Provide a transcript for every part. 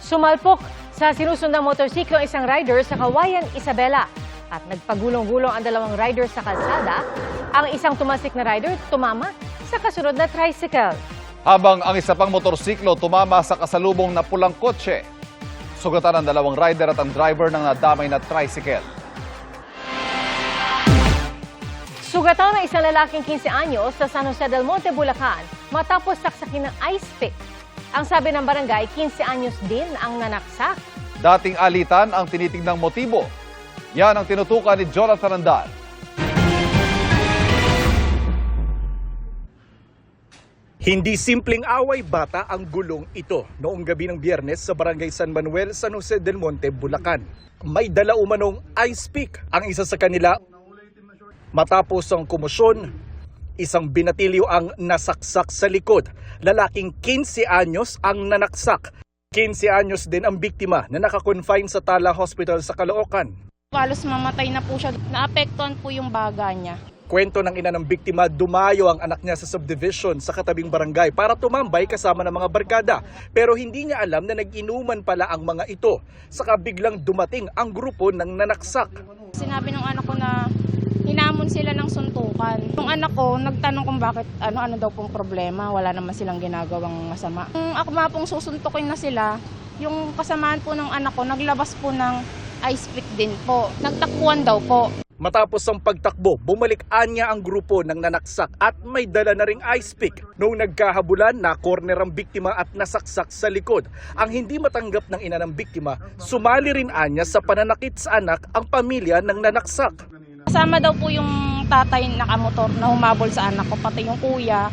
Sumalpok sa sinusundang motorsiklo isang rider sa Kawayan, Isabela. At nagpagulong-gulong ang dalawang rider sa kalsada. Ang isang tumasik na rider tumama sa kasunod na tricycle. Habang ang isa pang motorsiklo tumama sa kasalubong na pulang kotse. Sugatan ang dalawang rider at ang driver ng nadamay na tricycle. Sugatan ng isang lalaking 15 anyos sa San Jose del Monte, Bulacan matapos saksakin ng ice pick. Ang sabi ng barangay, 15 anyos din ang nanaksak. Dating alitan ang tinitingnang motibo. Yan ang tinutukan ni Jonathan Andal. Hindi simpleng away bata ang gulong ito noong gabi ng Biyernes sa Barangay San Manuel, San Jose del Monte, Bulacan. May dala umanong ice pick ang isa sa kanila. Matapos ang komosyon, isang binatilyo ang nasaksak sa likod. Lalaking 15 anyos ang nanaksak. 15 anyos din ang biktima na nakakonfine sa Tala Hospital sa Caloocan. Halos mamatay na po siya. Naapektuhan po yung baga niya. Kwento ng ina ng biktima, dumayo ang anak niya sa subdivision sa katabing barangay para tumambay kasama ng mga barkada. Pero hindi niya alam na nag-inuman pala ang mga ito. Saka biglang dumating ang grupo ng nanaksak. Sinabi ng anak ko na hinamon sila ng suntukan. Yung anak ko nagtanong kung bakit ano daw pong problema. Wala naman silang ginagawang masama. Kung ako pong susuntukin na sila, yung kasamaan po ng anak ko naglabas po ng ice pick din po. Nagtakbuhan daw po. Matapos ang pagtakbo, bumalik-an niya ang grupo ng nanaksak at may dala na ring ice pick. Noong nagkahabulan, na-corner ang biktima at nasaksak sa likod. Ang hindi matanggap ng ina ng biktima, sumali rin anya sa pananakit sa anak ang pamilya ng nanaksak. Kasama daw po yung tatay nakamotor na humabol sa anak ko, pati yung kuya,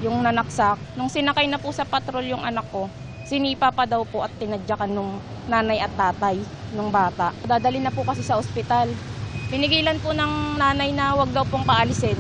yung nanaksak. Nung sinakay na po sa patrol yung anak ko, sinipa pa daw po at tinadyakan nung nanay at tatay nung bata. Dadali na po kasi sa ospital. Pinigilan po ng nanay na wag daw pong paalisin.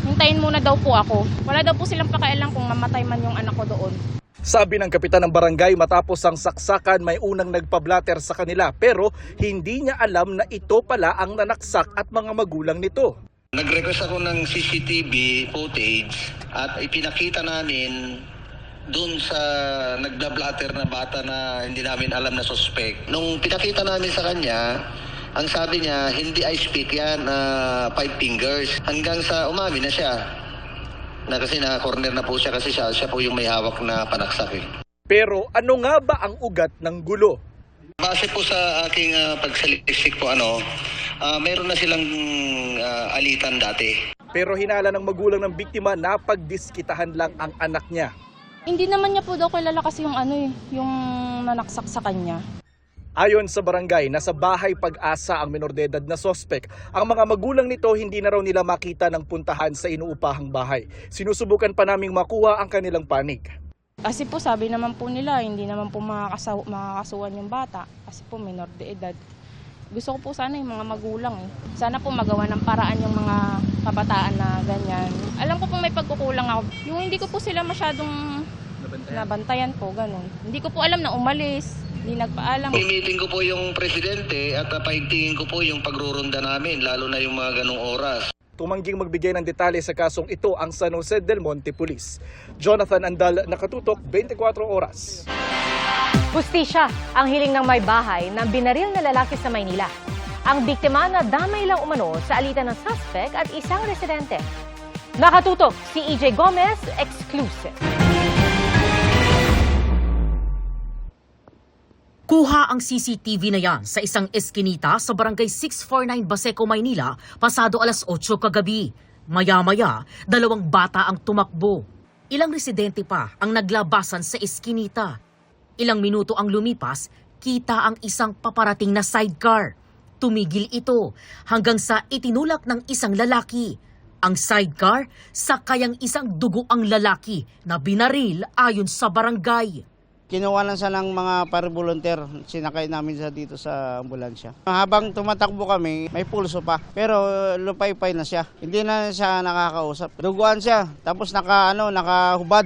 Hintayin muna daw po ako. Wala daw po silang pakialam kung mamatay man yung anak ko doon. Sabi ng kapitan ng barangay, matapos ang saksakan may unang nagpablatter sa kanila pero hindi niya alam na ito pala ang nanaksak at mga magulang nito. Nag-request ako ng CCTV footage at ipinakita namin doon sa nagbablatter na bata na hindi namin alam na suspect. Nung pinakita namin sa kanya, ang sabi niya, hindi ice pick yan, 5 fingers. Hanggang sa umami na siya. Kasi na-corner na po siya kasi siya po yung may hawak na panaksak eh. Pero ano nga ba ang ugat ng gulo? Base po sa aking pagsaliksik po, mayroon na silang alitan dati. Pero hinala ng magulang ng biktima na pagdiskitahan lang ang anak niya. Hindi naman niya po daw kilala kasi yung nanaksak sa kanya. Ayon sa barangay, nasa bahay Pag-asa ang minor de edad na sospek. Ang mga magulang nito hindi na raw nila makita ng puntahan sa inuupahang bahay. Sinusubukan pa naming makuha ang kanilang panig. Kasi po sabi naman po nila, hindi naman po makakasuhan yung bata. Kasi po minor de edad. Gusto ko po sana yung mga magulang Sana po magawa ng paraan yung mga kabataan na ganyan. Alam ko po may pagkukulang ako. Yung hindi ko po sila masyadong nabantayan po, ganun. Hindi ko po alam na umalis. Hindi nagpaalam. I-meeting ko po yung presidente at paigtingin ko po yung pagrurunda namin, lalo na yung mga ganong oras. Tumangging magbigay ng detalye sa kasong ito ang San Jose del Monte Police. Jonathan Andal, nakatutok 24 oras. Hustisya ang hiling ng may bahay ng binaril na lalaki sa Maynila. Ang biktima na damay lang umano sa alitan ng suspect at isang residente. Nakatutok si EJ Gomez, exclusive. Kuha ang CCTV na yan sa isang eskinita sa Barangay 649 Baseco, Maynila, pasado alas 8 kagabi. Maya-maya, 2 bata ang tumakbo. Ilang residente pa ang naglabasan sa eskinita. Ilang minuto ang lumipas, kita ang isang paparating na sidecar. Tumigil ito hanggang sa itinulak ng isang lalaki. Ang sidecar, sakay ang isang dugo ang lalaki na binaril ayon sa barangay. Kinuha lang siya ng mga para-volunteer, sinakay namin siya dito sa ambulansya. Habang tumatakbo kami, may pulso pa, pero lupay-pay na siya. Hindi na siya nakakausap. Duguan siya, tapos nakahubad.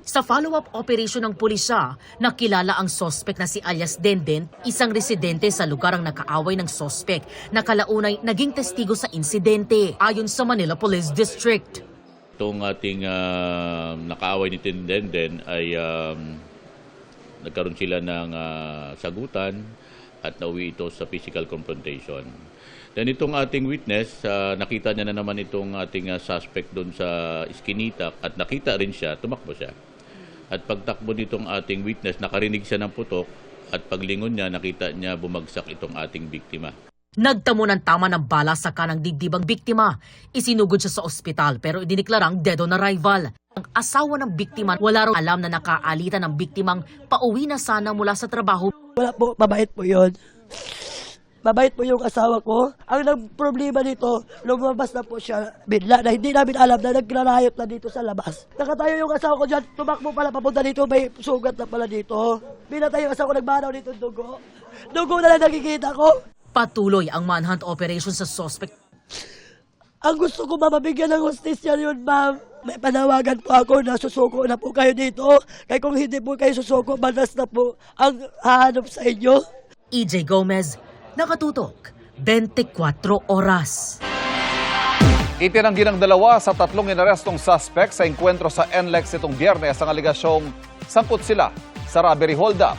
Sa follow-up operation ng pulisya, nakilala ang sospek na si alias Denden, isang residente sa lugar ang nakaaway ng sospek na kalaunay naging testigo sa insidente ayon sa Manila Police District. Itong ating nakaaway ni Denden ay Nagkaroon sila ng sagutan at nauwi ito sa physical confrontation. Then itong ating witness, nakita niya na naman itong ating suspect doon sa iskinita at nakita rin siya, tumakbo siya. At pagtakbo nitong ating witness, nakarinig siya ng putok at paglingon niya, nakita niya bumagsak itong ating biktima. Nagtamo ng tama ng bala sa kanang dibdib ang biktima. Isinugod siya sa ospital pero idineklarang dead on arrival. Ang asawa ng biktima wala raw alam na nakaalitan ng biktimang pauwi na sana mula sa trabaho. Wala po, mabait po yun. Mabait po yung asawa ko. Ang problema dito, lumabas na po siya bigla na hindi namin alam na nagrarayot na dito sa labas. Nakatayo yung asawa ko dyan, tumakbo pala papunta dito, may sugat na pala dito. Binatay yung asawa ko, nagmanaw dito ng dugo. Dugo na lang nakikita ko. Patuloy ang manhunt operation sa suspect. Ang gusto ko mabigyan ng hustisya yun, ma'am. May panawagan po ako na susuko na po kayo dito. Kaya kung hindi po kayo susuko, manas na po ang hahanap sa inyo. EJ Gomez, Nakatutok, 24 oras. Itinanggi ng dalawa sa tatlong inarestong suspect sa enkwentro sa NLEX itong Biyernes ang aligasyong sangkot sila sa robbery holdup.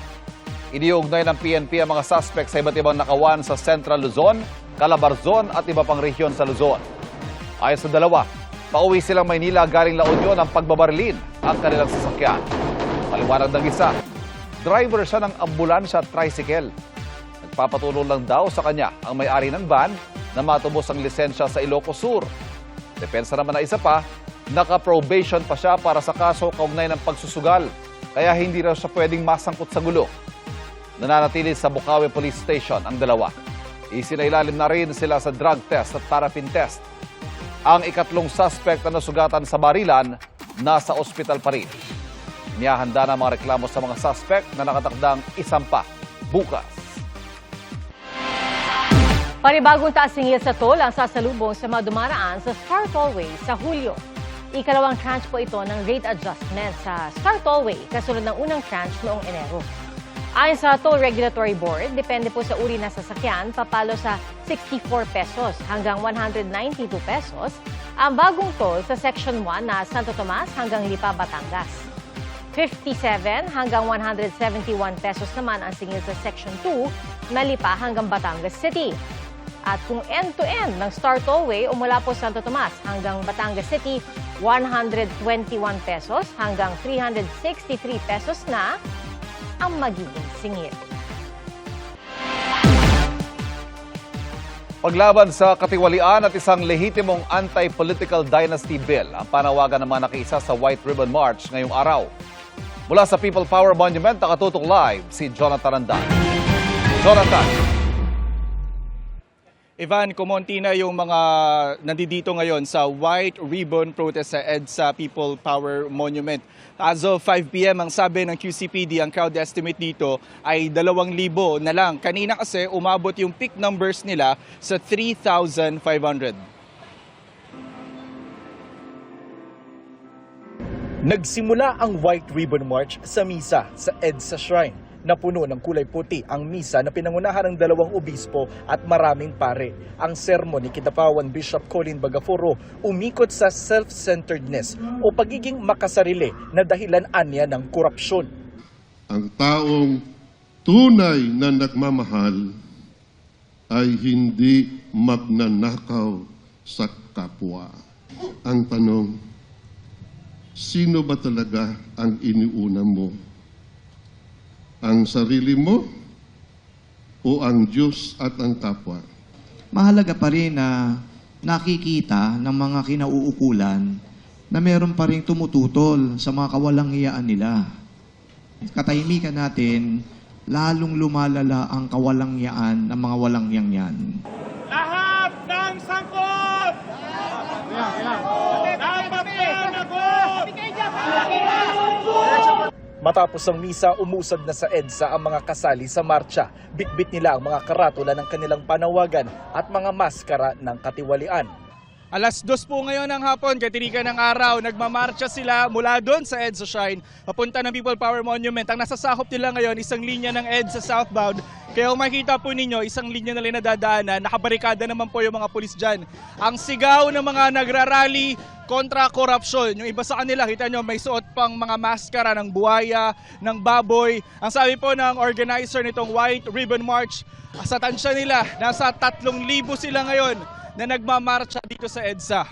Iniugnay ng PNP ang mga suspect sa iba't ibang nakawan sa Central Luzon, Calabarzon at iba pang rehiyon sa Luzon. Ayon sa dalawa, pauwi silang Maynila galing La Union ang pagbabarilin ang kanilang sasakyan. Paliwanag ng isa, driver siya ng ambulansya at tricycle. Nagpapatulong lang daw sa kanya ang may-ari ng van na matubos ang lisensya sa Ilocos Sur. Depensa naman na isa pa, naka-probation pa siya para sa kaso kaugnay ng pagsusugal, kaya hindi raw siya pwedeng masangkot sa gulo. Nananatili sa Bukawi Police Station ang dalawa. Isinailalim na rin sila sa drug test at paraffin test. Ang ikatlong suspect na nasugatan sa barilan, nasa ospital pa rin. Inihahanda na mga reklamo sa mga suspect na nakatakdang isampa bukas. Panibagong taas singil sa toll ang sasalubong sa mga dumaraan sa Star Tollway sa Hulyo. Ikalawang tranche po ito ng rate adjustment sa Star Tollway kasunod ng unang tranche noong Enero. Ayon sa Toll Regulatory Board, depende po sa uri ng sasakyan, papalo sa 64 pesos hanggang 192 pesos ang bagong toll sa Section 1 na Santo Tomas hanggang Lipa, Batangas. 57 hanggang 171 pesos naman ang singil sa Section 2 na Lipa hanggang Batangas City. At kung end-to-end ng Star Tollway o mula po Santo Tomas hanggang Batangas City, 121 pesos hanggang 363 pesos na ang magiging singil. Paglaban sa katiwalian at isang lehitimong anti-political dynasty bill ang panawagan ng mga nakiisa sa White Ribbon March ngayong araw. Mula sa People Power Monument, nakatutok live si Jonathan Andan. Jonathan. Ivan, kumonti na yung mga nandito ngayon sa White Ribbon Protest sa EDSA People Power Monument. As of 5 p.m. ang sabi ng QCPD, ang crowd estimate dito ay 2,000 na lang. Kanina kasi umabot yung peak numbers nila sa 3,500. Nagsimula ang White Ribbon March sa misa sa EDSA Shrine. Napuno ng kulay puti ang misa na pinangunahan ng 2 obispo at maraming pare. Ang sermon ni Kidapawan Bishop Colin Bagaforo umikot sa self-centeredness o pagiging makasarili na dahilan anya ng korupsyon. Ang taong tunay na nagmamahal ay hindi magnanakaw sa kapwa. Ang tanong, sino ba talaga ang iniuna mo? Ang sarili mo o ang Diyos at ang kapwa? Mahalaga pa rin na nakikita ng mga kinauukulan na meron pa rin tumututol sa mga kawalanghiyaan nila. Katahimikan natin, lalong lumalala ang kawalanghiyaan ng mga walanghiyang yan. Lahat ng sangkot! Dapat managot! Matapos ang misa, umusad na sa EDSA ang mga kasali sa marcha. Bitbit nila ang mga karatula ng kanilang panawagan at mga maskara ng katiwalian. Alas 2 po ngayon ng hapon, katirikan ng araw, nagmamarcha sila mula doon sa EDSA Shrine, papunta ng People Power Monument. Ang nasasakop nila ngayon, isang linya ng EDSA southbound. Kaya kung makikita po ninyo, isang linya na rin nadadaanan, nakabarikada naman po yung mga pulis dyan. Ang sigaw ng mga nagrarally kontra korupsyon. Yung iba sa kanila, kita nyo, may suot pang mga maskara ng buhaya, ng baboy. Ang sabi po ng organizer nitong White Ribbon March, sa tansya nila, nasa 3,000 sila ngayon na nagmamarcha dito sa EDSA.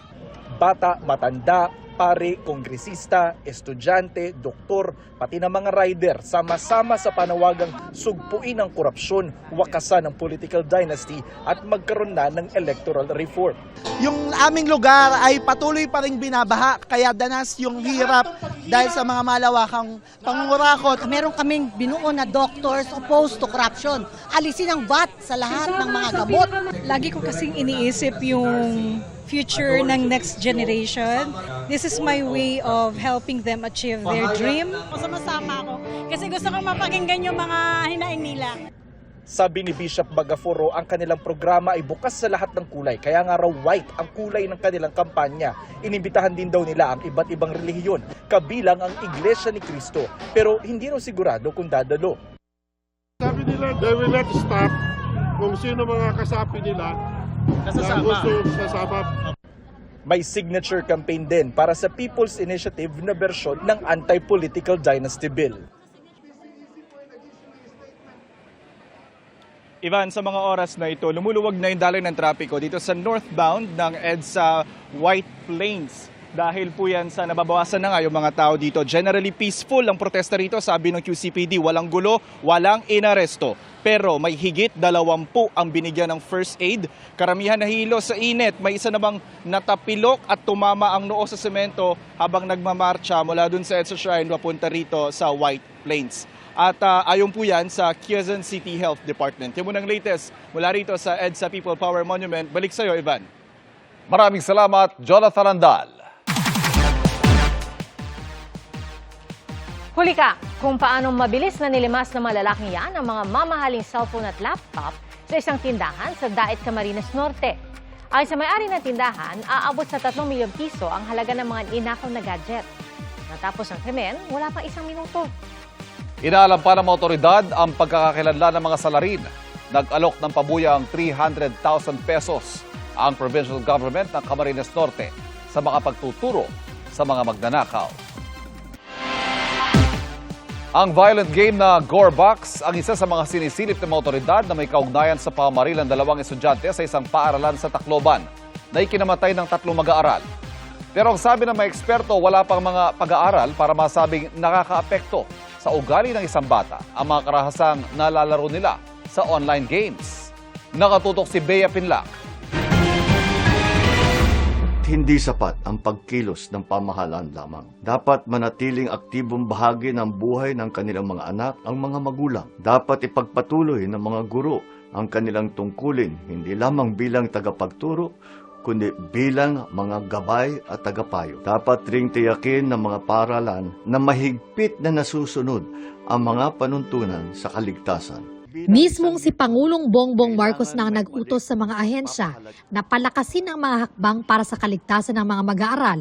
Bata, matanda, pare, kongresista, estudyante, doktor, pati na mga rider, sama-sama sa panawagang sugpuin ang korupsyon, wakasan ang political dynasty at magkaroon na ng electoral reform. Yung aming lugar ay patuloy pa ring binabaha, kaya danas yung hirap dahil sa mga malawakang pangungurakot. Meron kaming binuo na doctors opposed to corruption. Alisin ang VAT sa lahat ng mga gamot. Lagi ko kasing iniisip yung future ng next generation. This is my way of helping them achieve their dream. Masama-sama ako kasi gusto kong mapakinggan yung mga hinaing nila. Sabi ni Bishop Bagaforo, ang kanilang programa ay bukas sa lahat ng kulay. Kaya nga raw white ang kulay ng kanilang kampanya. Inimbitahan din daw nila ang iba't ibang relihiyon, kabilang ang Iglesia ni Cristo. Pero hindi raw sigurado kung dadalo. Sabi nila, they will not stop kung sino mga kasapi nila na gusto sasama. May signature campaign din para sa People's Initiative na bersyon ng Anti-Political Dynasty Bill. Ivan, sa mga oras na ito, lumuluwag na yung daloy ng trapiko dito sa northbound ng EDSA White Plains. Dahil po yan sa nababawasan na nga yung mga tao dito. Generally peaceful ang protesta rito, sabi ng QCPD. Walang gulo, walang inaresto. Pero may higit 20 ang binigyan ng first aid. Karamihan nahilo sa init. May isa namang natapilok at tumama ang noo sa semento habang nagmamarcha mula dun sa EDSA Shrine papunta rito sa White Plains. At ayon po yan sa Quezon City Health Department. Yung munang latest mula rito sa EDSA People Power Monument. Balik sa iyo, Ivan. Maraming salamat, Jonathan Andal. Huli ka kung paano mabilis na nilimas ng mga lalaking yan ang mga mamahaling cellphone at laptop sa isang tindahan sa Daet, Camarines Norte. Ayon sa may-ari ng tindahan, aabot sa 3 milyong piso ang halaga ng mga inakaw na gadget. Natapos ang krimen, wala pang 1 minuto. Inaalam pa ng mga otoridad ang pagkakakilanlan ng mga salarin. Nag-alok ng pabuyang 300,000 pesos ang provincial government ng Camarines Norte sa mga pagtuturo sa mga magnanakaw. Ang violent game na Gore Box ang isa sa mga sinisilip ng mga otoridad na may kaugnayan sa pamarilan ng 2 estudyante sa isang paaralan sa Tacloban na ikinamatay ng 3 mag-aaral. Pero ang sabi ng mga eksperto, wala pang mga pag-aaral para masabing nakakaapekto sa ugali ng isang bata ang mga karahasang nalalaro nila sa online games. Nakatutok si Bea Pinlac. Hindi sapat ang pagkilos ng pamahalaan lamang. Dapat manatiling aktibong bahagi ng buhay ng kanilang mga anak ang mga magulang. Dapat ipagpatuloy ng mga guro ang kanilang tungkulin, hindi lamang bilang tagapagturo, kundi bilang mga gabay at tagapayo. Dapat ring tiyakin ng mga paaralan na mahigpit na nasusunod ang mga panuntunan sa kaligtasan. Mismong si Pangulong Bongbong Marcos na nag-utos sa mga ahensya na palakasin ang mga hakbang para sa kaligtasan ng mga mag-aaral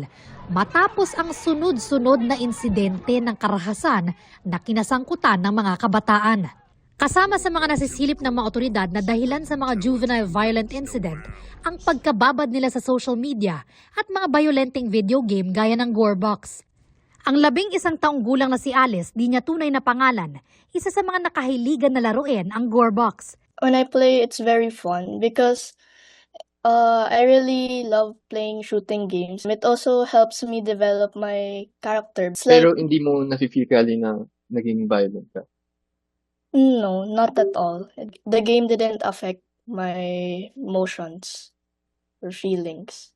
matapos ang sunod-sunod na insidente ng karahasan na kinasangkutan ng mga kabataan. Kasama sa mga nasisilip ng mga otoridad na dahilan sa mga juvenile violent incident ang pagkababad nila sa social media at mga violenting video game gaya ng Gore Box. Ang 11 taong gulang na si Alice, di niya tunay na pangalan, isa sa mga nakahiligan na laruin ang Gore Box. When I play, it's very fun because I really love playing shooting games. It also helps me develop my character. Pero hindi mo nafe-feel kali na naging violent ka? No, not at all. The game didn't affect my emotions or feelings.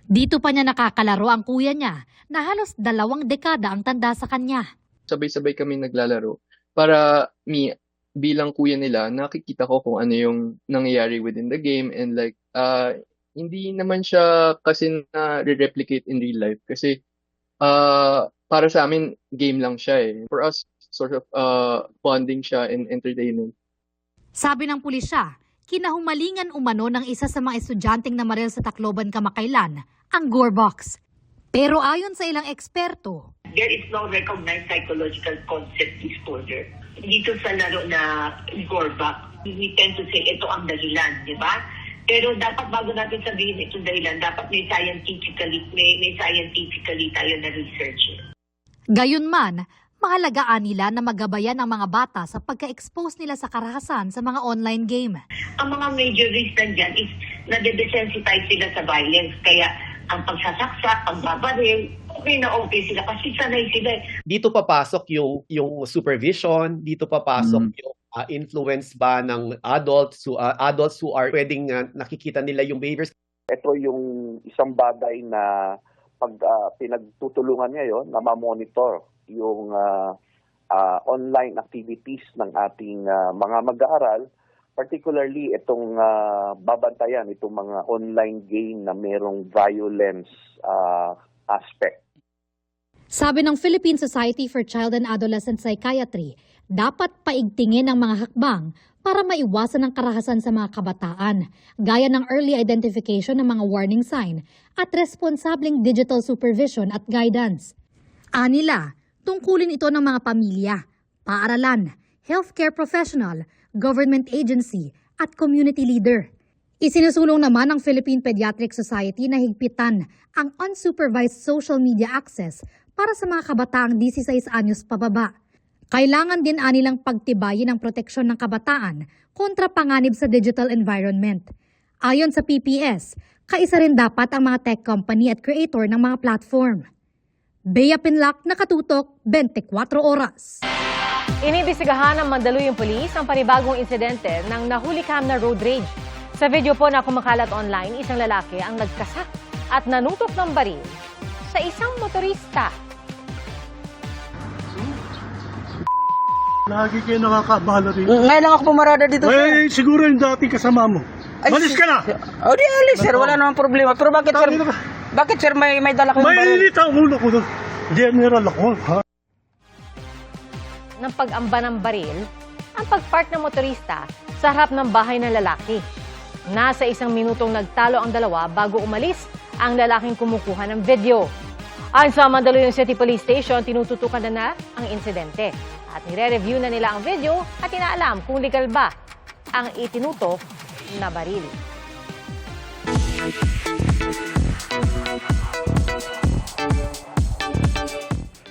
Dito pa niya nakakalaro ang kuya niya na halos 2 dekada ang tanda sa kanya. Sabay-sabay kami naglalaro. Para bilang kuya nila, nakikita ko kung ano yung nangyayari within the game and like, hindi naman siya kasi na re-replicate in real life kasi para sa amin, game lang siya eh. For us, sort of bonding siya and entertainment. Sabi ng pulisya, Kinahumalingan umano ng isa sa mga estudyanteng namaril sa Tacloban kamakailan, ang Gore Box. Pero ayon sa ilang eksperto, there is no recognized psychological concept disorder. Dito sa laro na Gore Box, we tend to say ito ang dahilan, di ba? Pero dapat bago natin sabihin itong dahilan, dapat may scientifically tayo na research. Gayunman, mahalagaan nila na magabayan ang mga bata sa pagka-expose nila sa karahasan sa mga online game. Ang mga major reason dyan is nade-desensitize sila sa violence. Kaya ang pagsasaksak, pagbabaril, okay sila kasi sanay sila. Dito papasok yung supervision, dito papasok yung influence ba ng adults who are pwedeng nakikita nila yung behaviors. Ito yung isang bagay na pag pinagtutulungan ngayon na ma-monitor yung online activities ng ating mga mag-aaral, particularly itong babantayan itong mga online game na merong violence aspect. Sabi ng Philippine Society for Child and Adolescent Psychiatry, dapat paigtingin ang mga hakbang para maiwasan ang karahasan sa mga kabataan, gaya ng early identification ng mga warning sign at responsableng digital supervision at guidance. Anila, tungkulin ito ng mga pamilya, paaralan, healthcare professional, government agency at community leader. Isinusulong naman ng Philippine Pediatric Society na higpitan ang unsupervised social media access para sa mga kabataang 16 anyos pababa. Kailangan din anilang pagtibayin ang proteksyon ng kabataan kontra panganib sa digital environment. Ayon sa PPS, kaisa rin dapat ang mga tech company at creator ng mga platform. Bea Pinlac, Nakatutok, 24 Oras. Iniimbestigahan ng Mandaluyong Police ang panibagong insidente ng nahulikam na road rage. Sa video po na kumakalat online, isang lalaki ang nagkasak at nanutok ng baril sa isang motorista. Lagi kayo nakakabahala rin. Ngayon lang ako pumarada dito, sir. Siguro yung dating kasama mo. Malis ka na! O di alis, sir. Wala namang problema. Pero bakit, sir? Bakit, sir, may dala kayong baril? Mainit ang ulo ko doon. General ako, ha? Ng pag-amba ng baril, ang pagpark ng motorista sa harap ng bahay ng lalaki. Nasa 1 minutong nagtalo ang dalawa bago umalis ang lalaking kumukuha ng video. Ayon sa Mandaluyong City Police Station, tinututukan na ang insidente. At nire-review na nila ang video at inaalam kung legal ba ang itinutok na baril.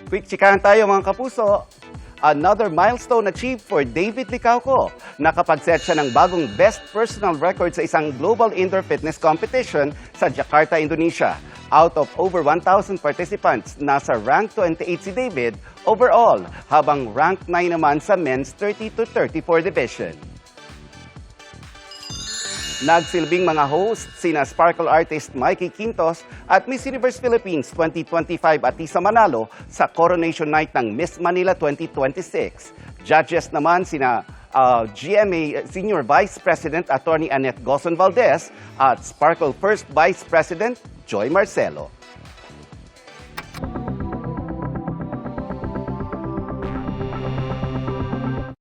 Quick chikahan tayo mga kapuso. Another milestone achieved for David Licauco. Nakapag-set siya ng bagong best personal record sa isang global indoor fitness competition sa Jakarta, Indonesia. Out of over 1,000 participants, nasa rank 28 si David overall, habang rank 9 naman sa men's 30 to 34 division. Nagsilbing mga host sina sparkle artist Mikey Quintos at Miss Universe Philippines 2025 Atisa Manalo sa Coronation Night ng Miss Manila 2026. Judges naman sina GMA Senior Vice President Attorney Annette Gozon Valdez at Sparkle First Vice President Joy Marcelo.